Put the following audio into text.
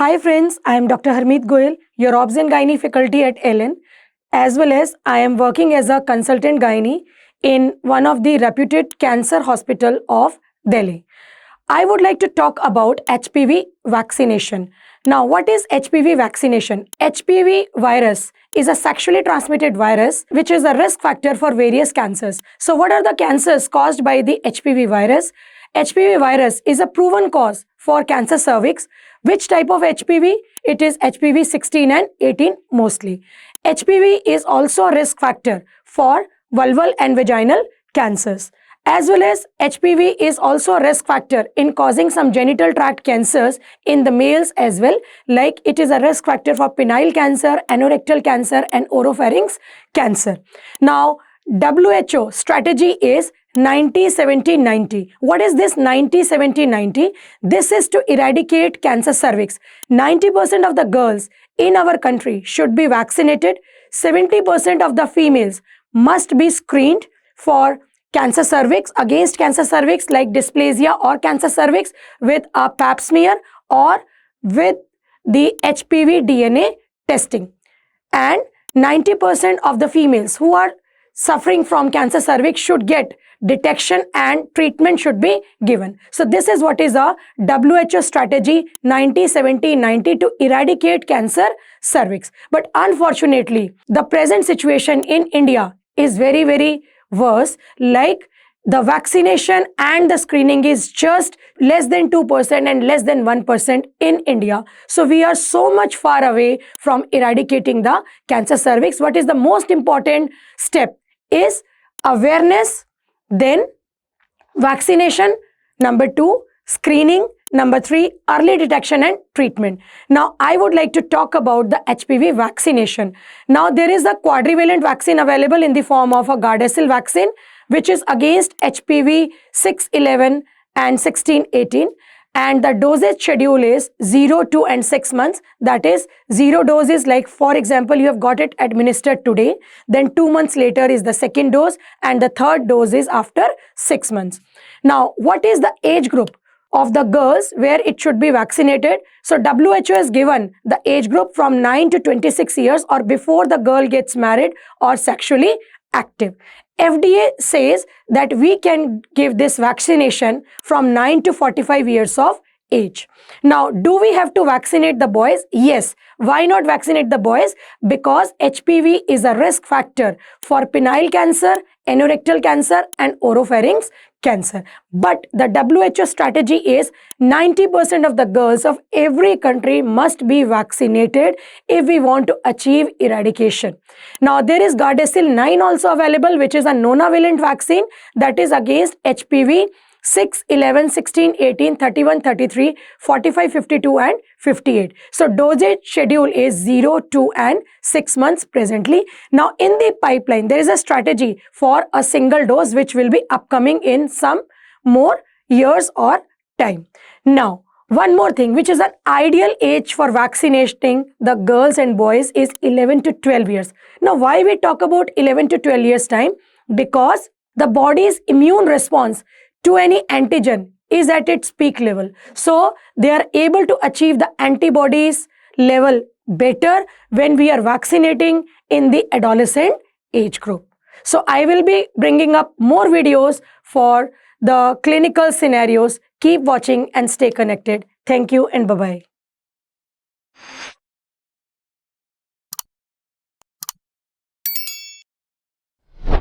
Hi friends, I am Dr. Harmeet Goel, your Obs and Gynae faculty at LN, as well as I am working as a consultant gynae in one of the reputed cancer hospital of Delhi. I would like to talk about HPV vaccination. Now, what is HPV vaccination? HPV virus is a sexually transmitted virus which is a risk factor for various cancers. So, what are the cancers caused by the HPV virus? HPV virus is a proven cause for cancer cervix. Which type of HPV? It is HPV 16 and 18 mostly. HPV is also a risk factor for vulval and vaginal cancers. As well as HPV is also a risk factor in causing some genital tract cancers in the males as well, like it is a risk factor for penile cancer, anorectal cancer and oropharynx cancer. Now, WHO strategy is 90-70-90. What is this 90-70-90? This is to eradicate cancer cervix. 90% of the girls in our country should be vaccinated. 70% of the females must be screened for cancer cervix, against cancer cervix like dysplasia or cancer cervix with a pap smear or with the HPV DNA testing. And 90% of the females who are suffering from cancer cervix should get detection and treatment should be given. So this is what is a WHO strategy 90-70-90 to eradicate cancer cervix. But unfortunately, the present situation in India is very worse, like the vaccination and the screening is just less than 2% and less than 1% in India. So we are so much far away from eradicating the cancer cervix. What is the most important step is awareness, then vaccination, number 2, screening, number 3, early detection and treatment. Now, I would like to talk about the HPV vaccination. Now, there is a quadrivalent vaccine available in the form of a Gardasil vaccine, which is against HPV 6-11 and 16-18. And the dosage schedule is 0, 2 and 6 months. That is, 0 dose is like, for example, you have got it administered today. Then 2 months later is the second dose and the third dose is after 6 months. Now, what is the age group of the girls where it should be vaccinated? So, WHO has given the age group from 9 to 26 years or before the girl gets married or sexually active. FDA says that we can give this vaccination from 9 to 45 years of age. Now, do we have to vaccinate the boys? Yes. Why not vaccinate the boys? Because HPV is a risk factor for penile cancer, anorectal cancer and oropharynx cancer. But the WHO strategy is 90% of the girls of every country must be vaccinated if we want to achieve eradication. Now, there is Gardasil 9 also available, which is a nonavalent vaccine that is against HPV 6, 11, 16, 18, 31, 33, 45, 52 and 58. So, dosage schedule is 0, 2 and 6 months presently. Now, in the pipeline, there is a strategy for a single dose which will be upcoming in some more years or time. Now, one more thing, which is an ideal age for vaccinating the girls and boys is 11 to 12 years. Now, why we talk about 11 to 12 years time? Because the body's immune response to any antigen is at its peak level. So, they are able to achieve the antibodies level better when we are vaccinating in the adolescent age group. So, I will be bringing up more videos for the clinical scenarios. Keep watching and stay connected. Thank you and bye-bye.